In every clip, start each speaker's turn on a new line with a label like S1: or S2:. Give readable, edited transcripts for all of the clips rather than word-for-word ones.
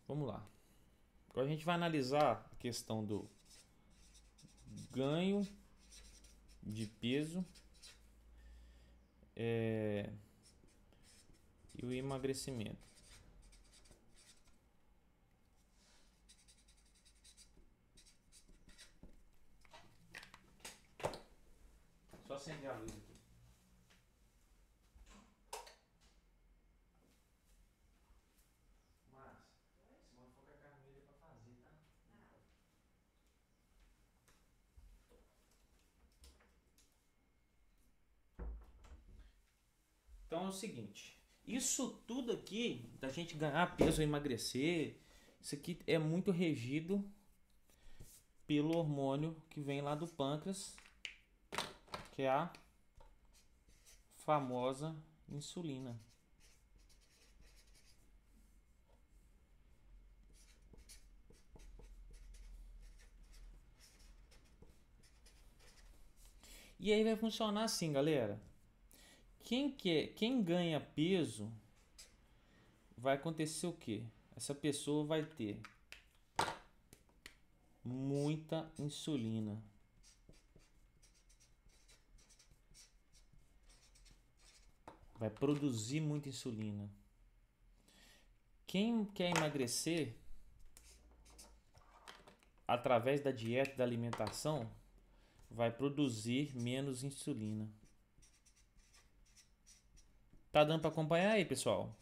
S1: Vamos lá. Agora a gente vai analisar a questão do ganho de peso e o emagrecimento. Só acender a luz aqui. Mas, semana for com a Carmelha pra fazer, tá? Então é o seguinte, isso tudo aqui, da gente ganhar peso ou emagrecer, isso aqui é muito regido pelo hormônio que vem lá do pâncreas, que é a famosa insulina. E aí vai funcionar assim, galera. Quem ganha peso, vai acontecer o quê? Essa pessoa vai ter muita insulina. Vai produzir muita insulina. Quem quer emagrecer através da dieta e da alimentação vai produzir menos insulina. Tá dando para acompanhar aí, pessoal?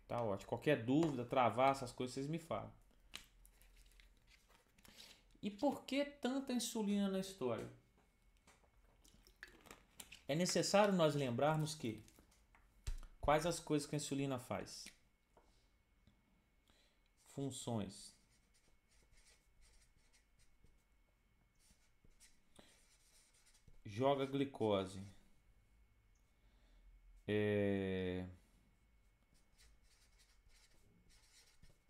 S1: Tá ótimo. Qualquer dúvida, travar essas coisas, vocês me falam. E por que tanta insulina na história? É necessário nós lembrarmos que quais as coisas que a insulina faz? Funções. Joga glicose.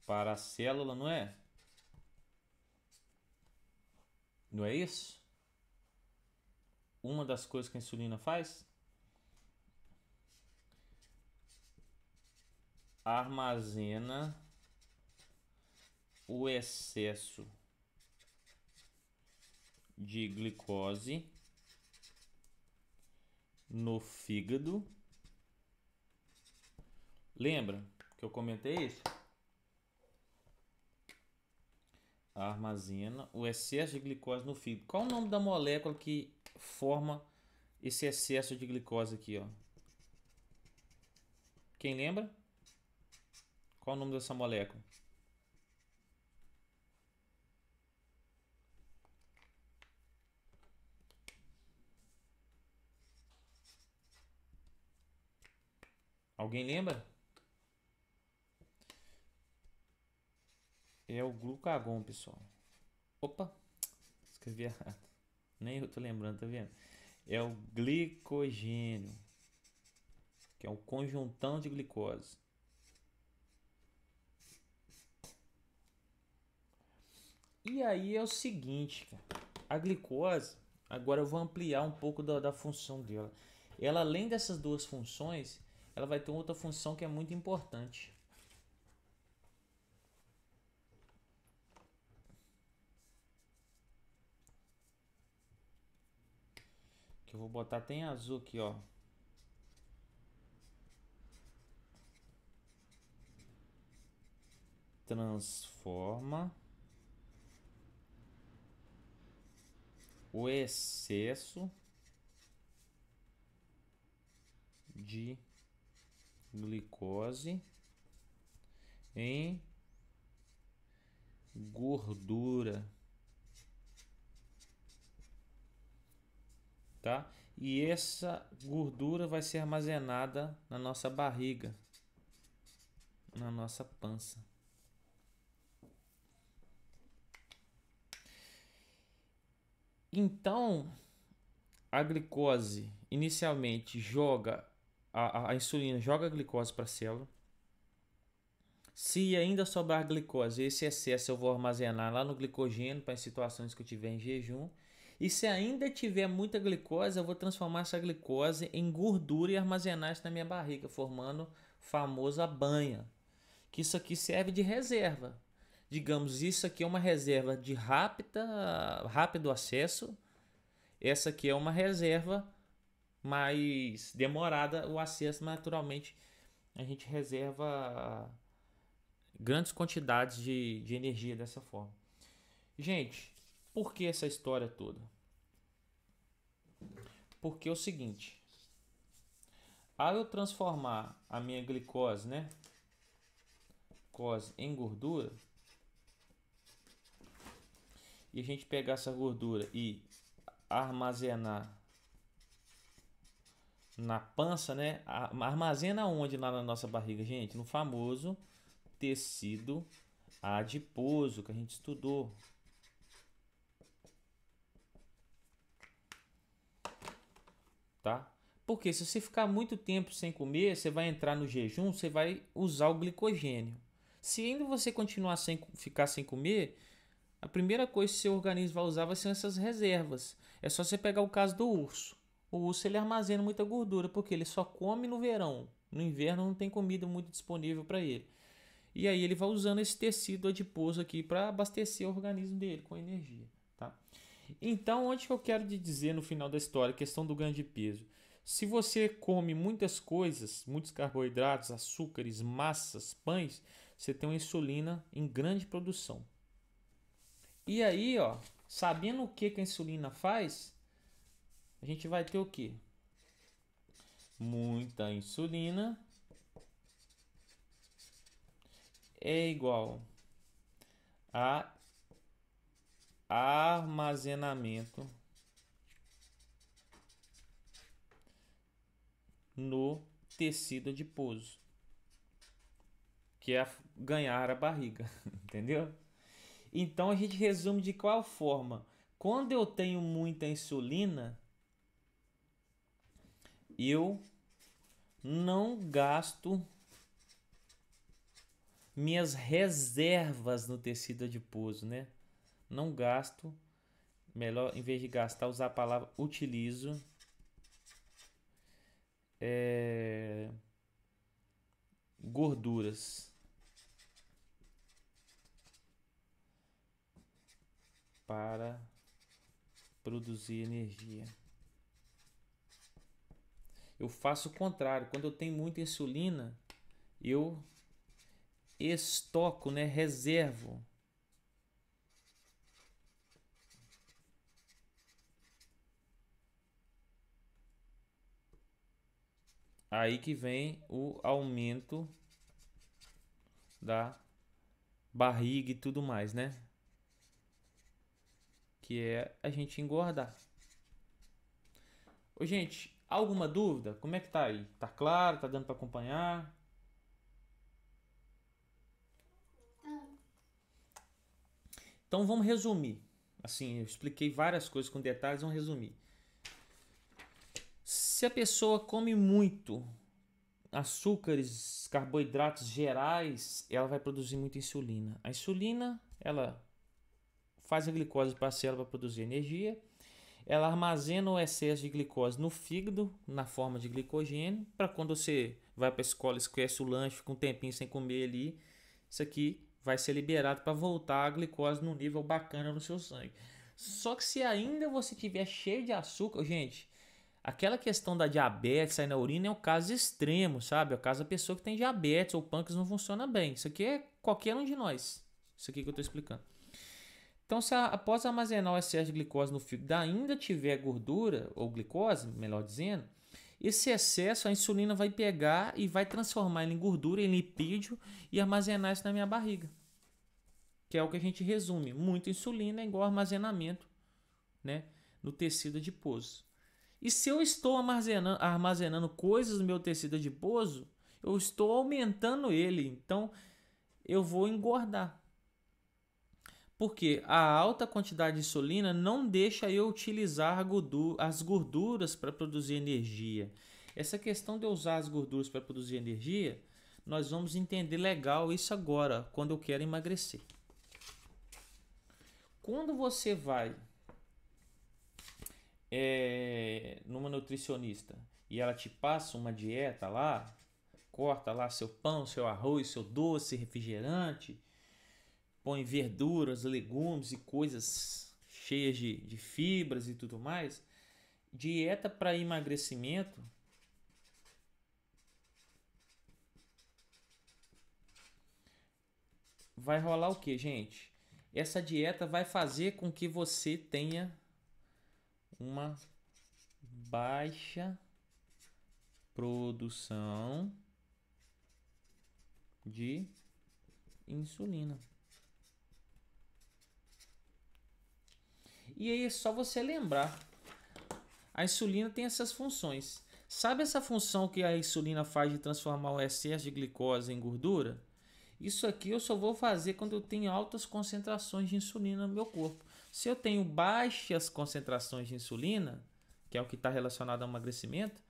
S1: Para a célula, não é? Não é isso? Uma das coisas que a insulina faz? Armazena o excesso de glicose no fígado. Lembra que eu comentei isso? Armazena o excesso de glicose no fígado. Qual o nome da molécula que forma esse excesso de glicose aqui, ó? Quem lembra? Qual o nome dessa molécula? Alguém lembra? É o glucagon, pessoal. Opa, escrevi errado. Nem eu tô lembrando, tá vendo? É o glicogênio, que é um conjuntão de glicose. E aí é o seguinte, cara. A glicose, agora eu vou ampliar um pouco da função dela. Ela, além dessas duas funções, ela vai ter outra função que é muito importante. Que eu vou botar até em azul aqui, ó. Transforma o excesso de glicose em gordura, tá? E essa gordura vai ser armazenada na nossa barriga, na nossa pança. Então, a glicose inicialmente joga a insulina joga a glicose para a célula. Se ainda sobrar glicose, esse excesso eu vou armazenar lá no glicogênio para situações que eu tiver em jejum. E se ainda tiver muita glicose, eu vou transformar essa glicose em gordura e armazenar isso na minha barriga, formando famosa banha, que isso aqui serve de reserva. Digamos, isso aqui é uma reserva de rápido acesso, essa aqui é uma reserva mais demorada o acesso. Naturalmente, a gente reserva grandes quantidades de energia dessa forma. Gente, por que essa história toda? Porque é o seguinte, ao eu transformar a minha glicose, né, glicose em gordura, e a gente pegar essa gordura e armazenar na pança, né? Armazena onde lá na nossa barriga, gente? No famoso tecido adiposo que a gente estudou. Tá? Porque se você ficar muito tempo sem comer, você vai entrar no jejum, você vai usar o glicogênio. Se ainda você continuar ficar sem comer, a primeira coisa que seu organismo vai usar vai ser essas reservas. É só você pegar o caso do urso. O urso ele armazena muita gordura porque ele só come no verão. No inverno não tem comida muito disponível para ele. E aí ele vai usando esse tecido adiposo aqui para abastecer o organismo dele com energia, tá? Então, onde que eu quero te dizer no final da história, questão do ganho de peso? Se você come muitas coisas, muitos carboidratos, açúcares, massas, pães, você tem uma insulina em grande produção. E aí, ó, sabendo o que a insulina faz, a gente vai ter o quê? Muita insulina é igual a armazenamento no tecido adiposo, que é ganhar a barriga, entendeu? Então a gente resume de qual forma? Quando eu tenho muita insulina, eu não gasto minhas reservas no tecido adiposo, né? Não gasto, melhor em vez de gastar, usar a palavra utilizo gorduras para produzir energia. Eu faço o contrário. Quando eu tenho muita insulina, eu estoco, né? Reservo. Aí que vem o aumento da barriga e tudo mais, né? Que é a gente engordar. Ô, gente, alguma dúvida? Como é que tá aí? Tá claro? Tá dando para acompanhar? Então vamos resumir. Assim, eu expliquei várias coisas com detalhes, vamos resumir. Se a pessoa come muito açúcares, carboidratos gerais, ela vai produzir muita insulina. A insulina, ela faz a glicose para a célula para produzir energia. Ela armazena o excesso de glicose no fígado, na forma de glicogênio, para quando você vai para a escola, esquece o lanche, fica um tempinho sem comer ali, isso aqui vai ser liberado para voltar a glicose no nível bacana no seu sangue. Só que se ainda você tiver cheio de açúcar, gente, aquela questão da diabetes, sair na urina é um caso extremo, sabe? É o caso da pessoa que tem diabetes ou o pâncreas não funciona bem. Isso aqui é qualquer um de nós. Isso aqui que eu estou explicando. Então, se após armazenar o excesso de glicose no fígado ainda tiver gordura, ou glicose, melhor dizendo, esse excesso a insulina vai pegar e vai transformar ele em gordura, em lipídio e armazenar isso na minha barriga. Que é o que a gente resume. Muita insulina é igual armazenamento, né, no tecido adiposo. E se eu estou armazenando coisas no meu tecido adiposo, eu estou aumentando ele. Então, eu vou engordar. Porque a alta quantidade de insulina não deixa eu utilizar as gorduras para produzir energia. Essa questão de eu usar as gorduras para produzir energia, nós vamos entender legal isso agora, quando eu quero emagrecer. Quando você vai numa nutricionista e ela te passa uma dieta lá, corta lá seu pão, seu arroz, seu doce, refrigerante, põe verduras, legumes e coisas cheias de fibras e tudo mais. Dieta para emagrecimento vai rolar o que, gente? Essa dieta vai fazer com que você tenha uma baixa produção de insulina. E aí é só você lembrar, a insulina tem essas funções. Sabe essa função que a insulina faz de transformar o excesso de glicose em gordura? Isso aqui eu só vou fazer quando eu tenho altas concentrações de insulina no meu corpo. Se eu tenho baixas concentrações de insulina, que é o que está relacionado ao emagrecimento,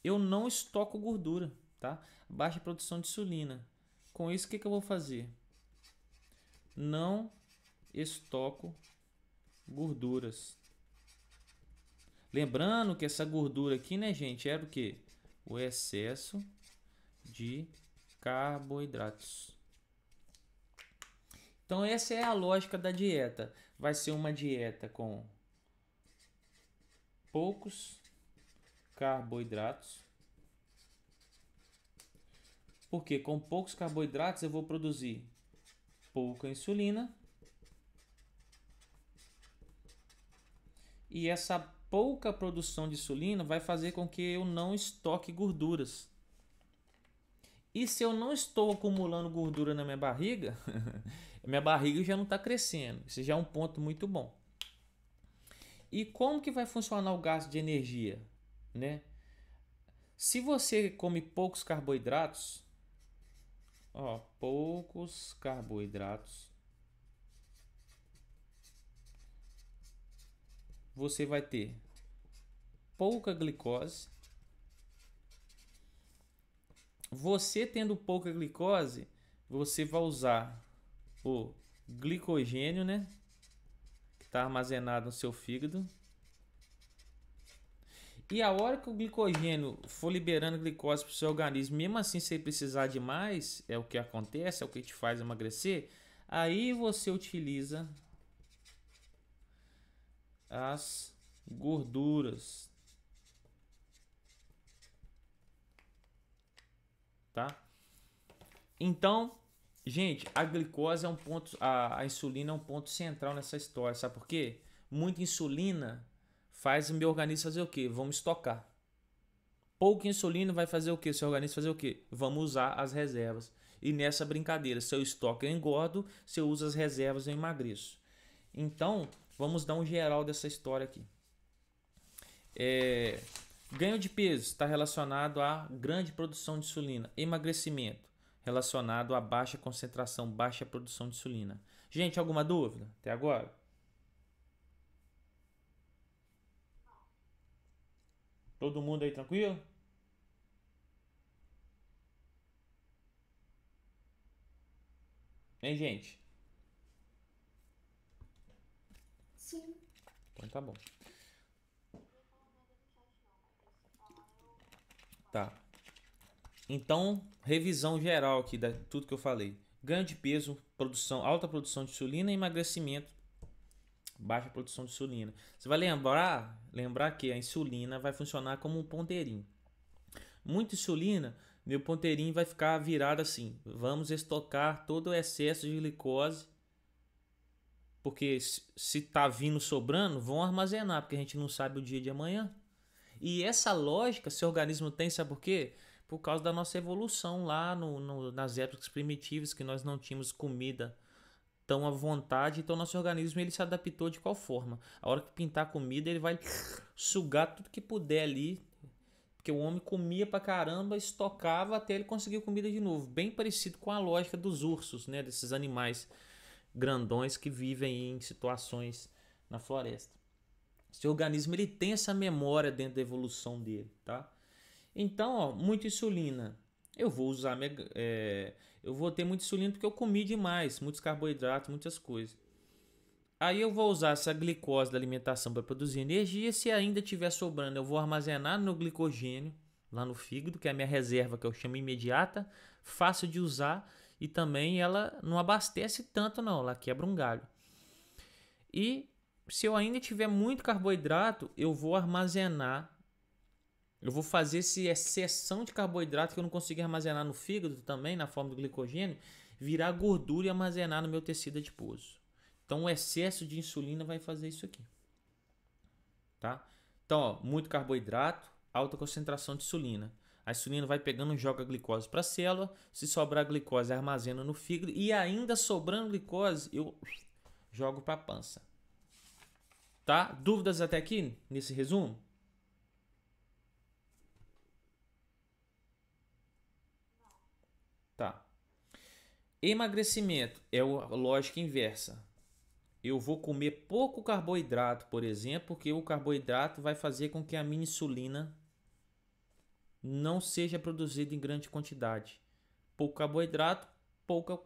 S1: eu não estoco gordura, tá? Baixa produção de insulina. Com isso, o que eu vou fazer? Não estoco gorduras. Lembrando que essa gordura aqui, né, gente, era o quê? O excesso de carboidratos. Então essa é a lógica da dieta. Vai ser uma dieta com poucos carboidratos. Porque com poucos carboidratos eu vou produzir pouca insulina. E essa pouca produção de insulina vai fazer com que eu não estoque gorduras. E se eu não estou acumulando gordura na minha barriga, minha barriga já não está crescendo. Isso já é um ponto muito bom. E como que vai funcionar o gasto de energia, né? Se você come poucos carboidratos, poucos carboidratos, você vai ter pouca glicose. Você tendo pouca glicose, você vai usar o glicogênio, né? Que está armazenado no seu fígado. E a hora que o glicogênio for liberando glicose para o seu organismo, mesmo assim sem precisar de mais, é o que acontece, é o que te faz emagrecer, aí você utiliza as gorduras, tá? Então, gente, a glicose é um ponto, a insulina é um ponto central nessa história, sabe por quê? Muita insulina faz o meu organismo fazer o quê? Vamos estocar. Pouca insulina vai fazer o quê? Seu organismo fazer o quê? Vamos usar as reservas. E nessa brincadeira, se eu estoco eu engordo, se eu uso as reservas eu emagreço. Então, vamos dar um geral dessa história aqui. Ganho de peso está relacionado à grande produção de insulina. Emagrecimento relacionado à baixa concentração, baixa produção de insulina. Gente, alguma dúvida até agora? Todo mundo aí tranquilo? Hein, gente?
S2: Sim.
S1: Então tá bom. Tá. Então, revisão geral aqui de tudo que eu falei. Ganho de peso, produção, alta produção de insulina, emagrecimento, baixa produção de insulina. Você vai lembrar que a insulina vai funcionar como um ponteirinho. Muita insulina, meu ponteirinho vai ficar virado assim. Vamos estocar todo o excesso de glicose, porque se tá vindo sobrando, vão armazenar, porque a gente não sabe o dia de amanhã. E essa lógica, seu organismo tem, sabe por quê? Por causa da nossa evolução lá nas épocas primitivas, que nós não tínhamos comida tão à vontade, então nosso organismo ele se adaptou de qual forma? A hora que pintar comida, ele vai sugar tudo que puder ali, porque o homem comia pra caramba, estocava até ele conseguir comida de novo. Bem parecido com a lógica dos ursos, né? Desses animais grandões que vivem em situações na floresta. Seu organismo ele tem essa memória dentro da evolução dele, tá? Então, muita insulina. Eu vou usar, eu vou ter muita insulina porque eu comi demais, muitos carboidratos, muitas coisas. Aí eu vou usar essa glicose da alimentação para produzir energia. Se ainda tiver sobrando, eu vou armazenar no glicogênio. lá no fígado, que é a minha reserva, que eu chamo imediata, fácil de usar e também ela não abastece tanto não, ela quebra um galho. E se eu ainda tiver muito carboidrato, eu vou armazenar, eu vou fazer essa exceção de carboidrato que eu não consigo armazenar no fígado também, na forma do glicogênio, virar gordura e armazenar no meu tecido adiposo. Então o excesso de insulina vai fazer isso aqui. Tá? Então, ó, muito carboidrato, alta concentração de insulina. A insulina vai pegando e joga a glicose para a célula. Se sobrar glicose, armazena no fígado. E ainda sobrando glicose, eu jogo para a pança. Tá? Dúvidas até aqui nesse resumo? Tá. Emagrecimento é a lógica inversa. Eu vou comer pouco carboidrato, por exemplo, porque o carboidrato vai fazer com que a minha insulina não seja produzida em grande quantidade. Pouco carboidrato, pouca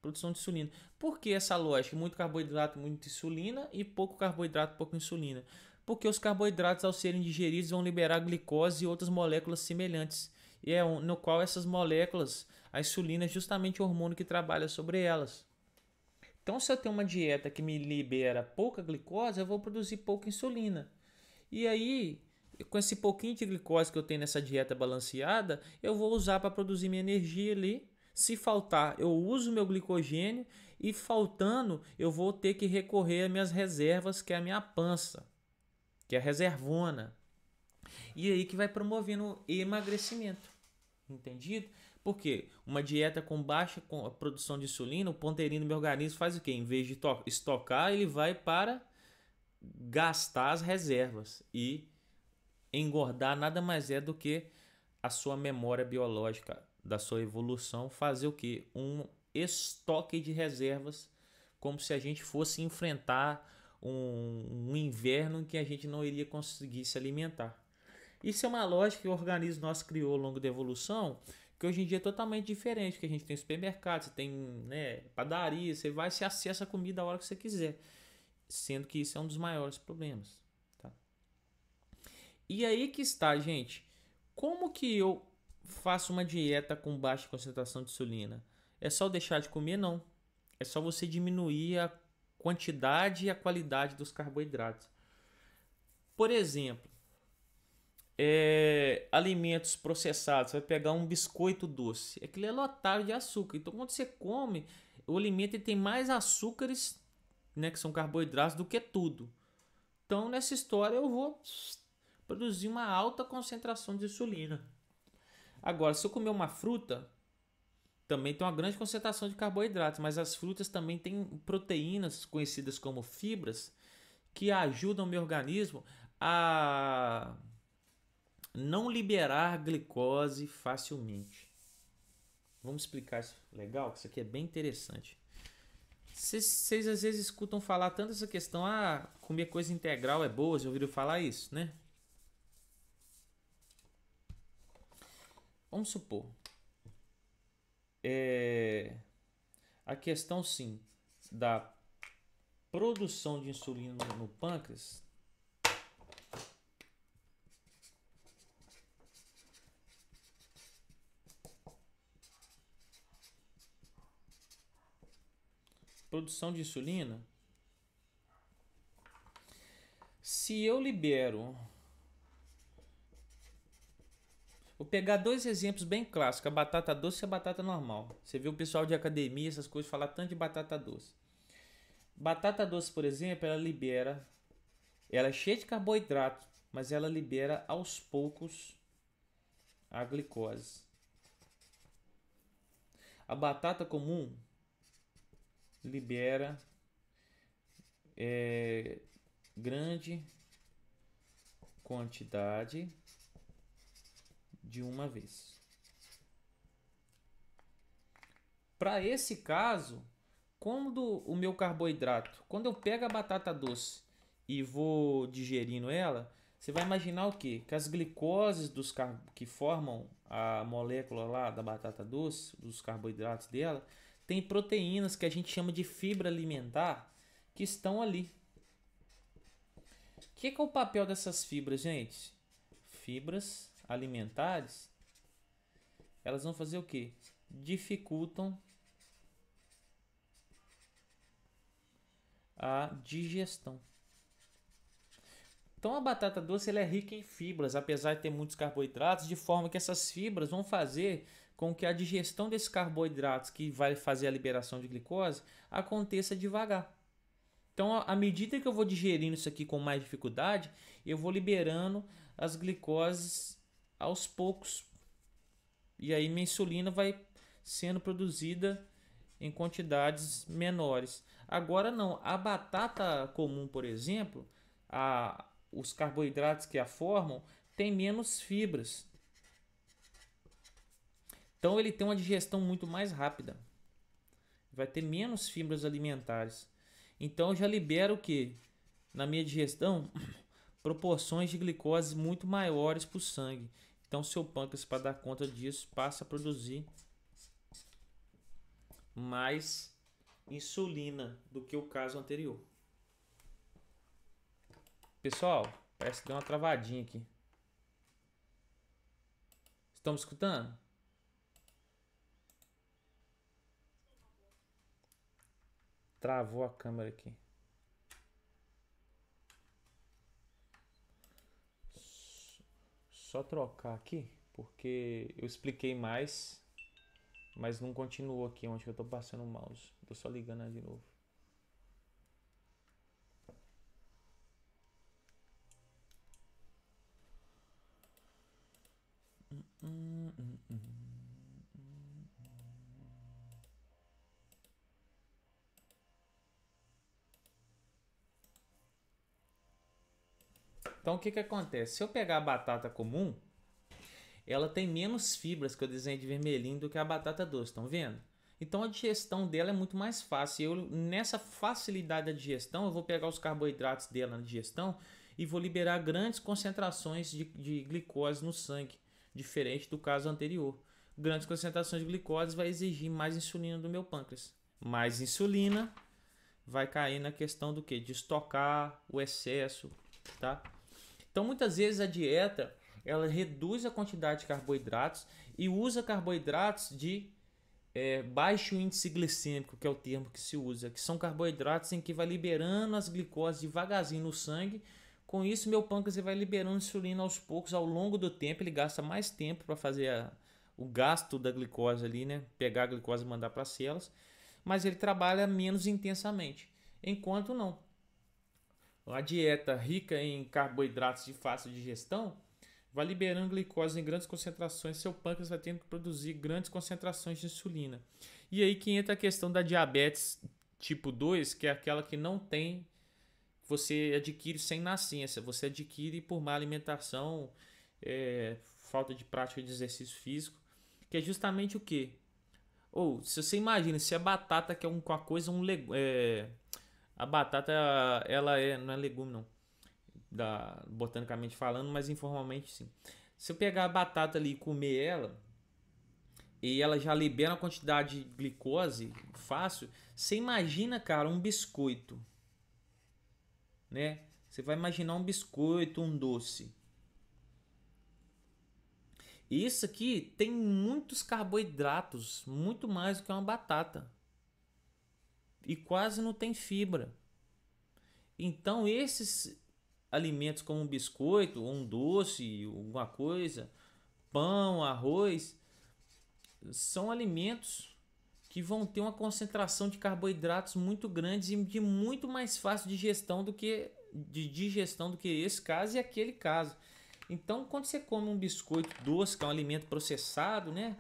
S1: produção de insulina. Por que essa lógica? Muito carboidrato, muita insulina e pouco carboidrato, pouca insulina. Porque os carboidratos, ao serem digeridos, vão liberar glicose e outras moléculas semelhantes. E é no qual essas moléculas, a insulina é justamente o hormônio que trabalha sobre elas. Então, se eu tenho uma dieta que me libera pouca glicose, eu vou produzir pouca insulina. E aí, com esse pouquinho de glicose que eu tenho nessa dieta balanceada, eu vou usar para produzir minha energia ali. Se faltar, eu uso meu glicogênio e faltando, eu vou ter que recorrer às minhas reservas, que é a minha pança, que é a reservona. E aí que vai promovendo emagrecimento. Entendido? Porque uma dieta com baixa produção de insulina, o ponteirinho do meu organismo faz o quê? Em vez de estocar, ele vai para gastar as reservas. E engordar nada mais é do que a sua memória biológica da sua evolução fazer o quê? Um estoque de reservas, como se a gente fosse enfrentar um inverno em que a gente não iria conseguir se alimentar. Isso é uma lógica que o organismo nosso criou ao longo da evolução, que hoje em dia é totalmente diferente, porque a gente tem supermercado, você tem, né, padaria, você vai, se acessa a comida a hora que você quiser, sendo que isso é um dos maiores problemas. Tá? E aí que está, gente, como que eu faço uma dieta com baixa concentração de insulina? É só deixar de comer? Não. É só você diminuir a quantidade e a qualidade dos carboidratos. Por exemplo, alimentos processados, você vai pegar um biscoito doce, aquilo é lotado de açúcar. Então, quando você come, o alimento tem mais açúcares, né, que são carboidratos, do que tudo. Então, nessa história, eu vou produzir uma alta concentração de insulina. Agora, se eu comer uma fruta, também tem uma grande concentração de carboidratos, mas as frutas também têm proteínas conhecidas como fibras que ajudam o meu organismo a não liberar glicose facilmente. Vamos explicar isso legal? Isso aqui é bem interessante. Vocês às vezes escutam falar tanto essa questão, comer coisa integral é boa, já ouviram falar isso, né? Vamos supor, a questão sim da produção de insulina no pâncreas produção de insulina, se eu libero, vou pegar dois exemplos bem clássicos, a batata doce e a batata normal. Você vê o pessoal de academia, essas coisas, falar tanto de batata doce. Batata doce, por exemplo, ela é cheia de carboidrato, mas ela libera aos poucos a glicose. A batata comum libera grande quantidade de uma vez. Para esse caso, quando o meu carboidrato, quando eu pego a batata doce e vou digerindo ela, você vai imaginar o quê? Que as glicoses que formam a molécula lá da batata doce, dos carboidratos dela, tem proteínas que a gente chama de fibra alimentar que estão ali. O que é o papel dessas fibras, gente? Fibras alimentares, elas vão fazer o quê? Dificultam a digestão. Então a batata doce ela é rica em fibras, apesar de ter muitos carboidratos, de forma que essas fibras vão fazer com que a digestão desses carboidratos, que vai fazer a liberação de glicose, aconteça devagar. Então, à medida que eu vou digerindo isso aqui com mais dificuldade, eu vou liberando as glicoses aos poucos. E aí minha insulina vai sendo produzida em quantidades menores. Agora não, a batata comum, por exemplo, os carboidratos que a formam têm menos fibras. Então ele tem uma digestão muito mais rápida. Vai ter menos fibras alimentares. Então eu já libero o que? Na minha digestão, proporções de glicose muito maiores para o sangue. Então seu pâncreas, para dar conta disso, passa a produzir mais insulina do que o caso anterior. Pessoal, parece que deu uma travadinha aqui. Estão me escutando? Travou a câmera aqui. Só trocar aqui, porque eu expliquei mais, mas não continuou aqui onde eu tô passando o mouse. Tô só ligando ela de novo. Então o que acontece? Se eu pegar a batata comum, ela tem menos fibras que eu desenhei de vermelhinho do que a batata doce, estão vendo? Então a digestão dela é muito mais fácil. Nessa facilidade da digestão, eu vou pegar os carboidratos dela na digestão e vou liberar grandes concentrações de glicose no sangue, diferente do caso anterior. Grandes concentrações de glicose vai exigir mais insulina do meu pâncreas. Mais insulina vai cair na questão do que? De estocar o excesso, tá? Então muitas vezes a dieta ela reduz a quantidade de carboidratos e usa carboidratos de baixo índice glicêmico, que é o termo que se usa, que são carboidratos em que vai liberando as glicoses devagarzinho no sangue. Com isso, meu pâncreas vai liberando insulina aos poucos ao longo do tempo. Ele gasta mais tempo para fazer o gasto da glicose ali, né? Pegar a glicose e mandar para as células, mas ele trabalha menos intensamente. Enquanto não, a dieta rica em carboidratos de fácil digestão vai liberando glicose em grandes concentrações, seu pâncreas vai tendo que produzir grandes concentrações de insulina. E aí que entra a questão da diabetes tipo 2, que é aquela que não tem, você adquire sem nascença, você adquire por má alimentação, falta de prática de exercício físico, que é justamente o que? Ou, se você imagina, se a batata que é uma coisa, a batata, ela não é legume não, botanicamente falando, mas informalmente sim. Se eu pegar a batata ali e comer ela, e ela já libera uma quantidade de glicose fácil, você imagina, cara, um biscoito, né? Você vai imaginar um biscoito, um doce. Isso aqui tem muitos carboidratos, muito mais do que uma batata. E quase não tem fibra. Então esses alimentos como um biscoito, um doce, alguma coisa, pão, arroz, são alimentos que vão ter uma concentração de carboidratos muito grande e de muito mais fácil digestão do que esse caso e aquele caso. Então, quando você come um biscoito doce, que é um alimento processado, né?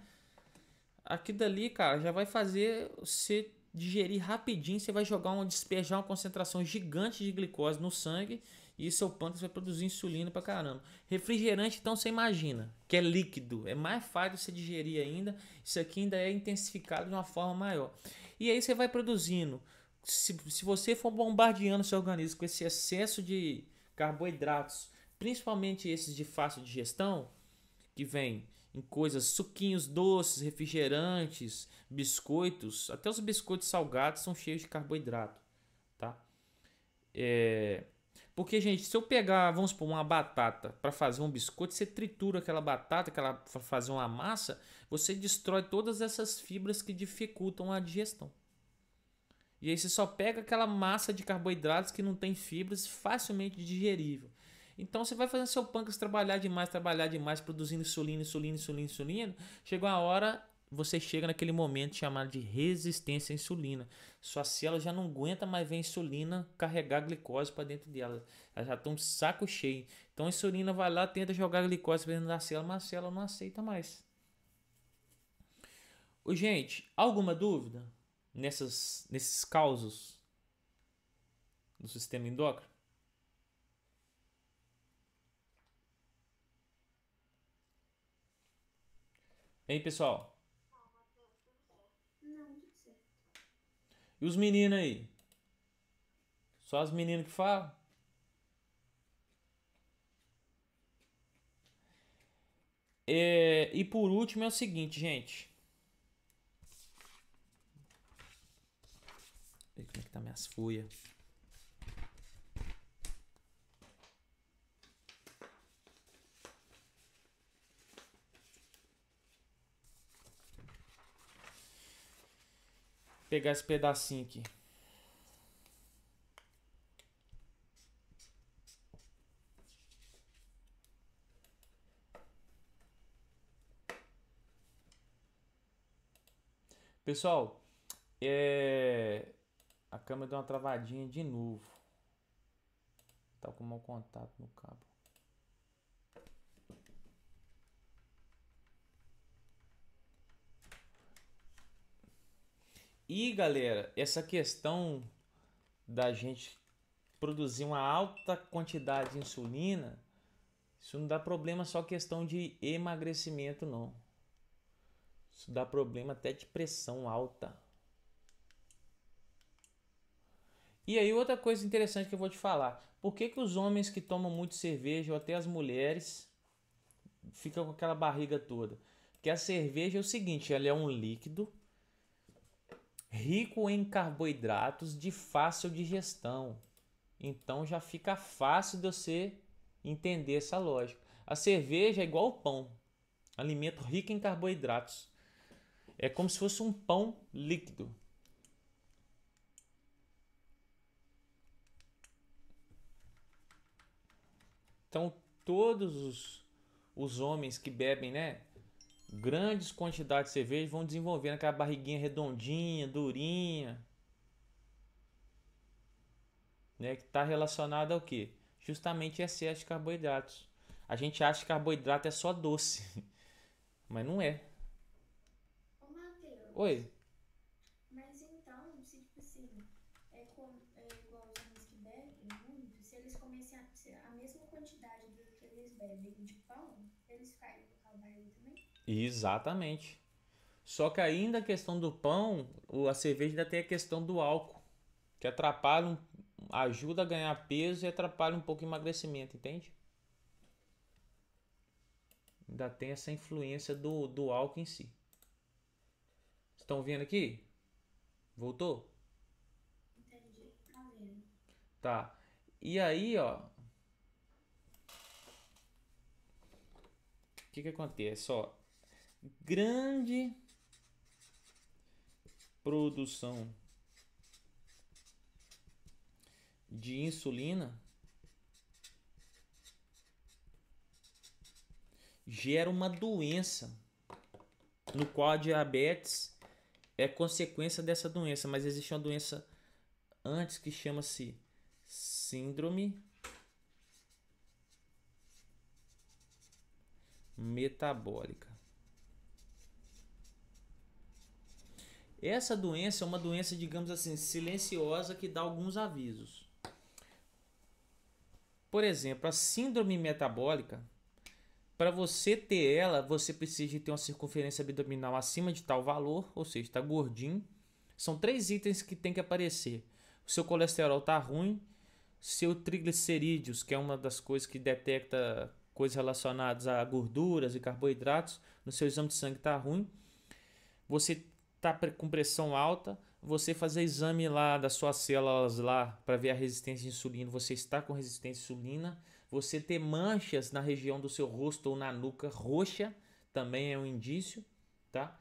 S1: Aquilo dali, cara, já vai fazer você digerir rapidinho, você vai despejar uma concentração gigante de glicose no sangue e seu pâncreas vai produzir insulina pra caramba. Refrigerante, então, você imagina, que é líquido, é mais fácil você digerir ainda, isso aqui ainda é intensificado de uma forma maior. E aí você vai produzindo, se você for bombardeando seu organismo com esse excesso de carboidratos, principalmente esses de fácil digestão, que vem em coisas, suquinhos doces, refrigerantes, biscoitos, até os biscoitos salgados são cheios de carboidrato, tá? Porque, gente, se eu pegar, vamos supor, uma batata para fazer um biscoito, você tritura aquela batata, para fazer uma massa, você destrói todas essas fibras que dificultam a digestão. E aí você só pega aquela massa de carboidratos que não tem fibras, facilmente digerível. Então você vai fazendo seu pâncreas trabalhar demais, produzindo insulina. Chega uma hora, você chega naquele momento chamado de resistência à insulina. Sua célula já não aguenta mais ver a insulina carregar glicose para dentro dela. Elas já estão de saco cheio. Então a insulina vai lá, tenta jogar glicose para dentro da célula, mas a célula não aceita mais. Ô, gente, alguma dúvida nesses causos do sistema endócrino? Hein, pessoal?
S2: Não, tudo certo.
S1: E os meninos aí? Só as meninas que falam? E por último é o seguinte, gente. Ver como é que tá minhas folhas. Vou pegar esse pedacinho aqui. Pessoal, a câmera deu uma travadinha de novo. Tá com mau contato no cabo. E galera, essa questão da gente produzir uma alta quantidade de insulina, isso não dá problema só questão de emagrecimento, não. Isso dá problema até de pressão alta. E aí outra coisa interessante que eu vou te falar. Por que os homens que tomam muito cerveja, ou até as mulheres, ficam com aquela barriga toda? Porque a cerveja é o seguinte, ela é um líquido rico em carboidratos de fácil digestão. Então já fica fácil de você entender essa lógica. A cerveja é igual ao pão, alimento rico em carboidratos. É como se fosse um pão líquido. Então todos os homens que bebem, né, grandes quantidades de cerveja vão desenvolvendo aquela barriguinha redondinha, durinha, né, que está relacionada ao quê? Justamente excesso de carboidratos. A gente acha que carboidrato é só doce, mas não é.
S2: Ô, Matheus,
S1: Oi.
S2: mas então, se tipo assim, é igual os homens que bebem muito, se eles comessem a mesma quantidade do que eles bebem de pão, eles ficariam com aquela barriga também?
S1: Exatamente. Só que ainda a questão do pão, a cerveja ainda tem a questão do álcool, que atrapalha, ajuda a ganhar peso e atrapalha um pouco o emagrecimento, entende? Ainda tem essa influência do álcool em si. Estão vendo aqui? Voltou?
S2: Entendi. Tá vendo?
S1: Tá. E aí, ó, o que acontece? Ó, grande produção de insulina gera uma doença, no qual a diabetes é consequência dessa doença, mas existe uma doença antes que chama-se síndrome metabólica. Essa doença é uma doença, digamos assim, silenciosa que dá alguns avisos. Por exemplo, a síndrome metabólica, para você ter ela, você precisa de ter uma circunferência abdominal acima de tal valor, ou seja, está gordinho. São 3 itens que tem que aparecer. O seu colesterol está ruim, seu triglicerídeos, que é uma das coisas que detecta coisas relacionadas a gorduras e carboidratos, no seu exame de sangue está ruim. Você está com pressão alta, você fazer exame lá das suas células lá para ver a resistência à insulina, você está com resistência à insulina. Você ter manchas na região do seu rosto ou na nuca roxa também é um indício, tá?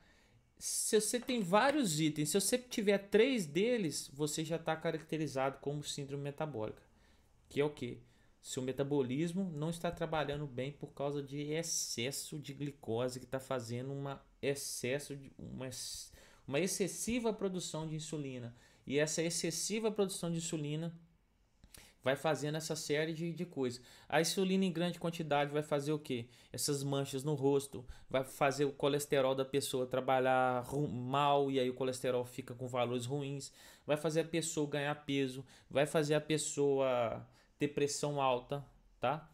S1: Se você tem vários itens, se você tiver 3 deles, você já está caracterizado como síndrome metabólica, que é o que? Seu metabolismo não está trabalhando bem por causa de excesso de glicose, que está fazendo uma excessiva produção de insulina. E essa excessiva produção de insulina vai fazendo essa série de coisas. A insulina em grande quantidade vai fazer o quê? Essas manchas no rosto, vai fazer o colesterol da pessoa trabalhar mal, e aí o colesterol fica com valores ruins, vai fazer a pessoa ganhar peso, vai fazer a pessoa ter pressão alta, tá?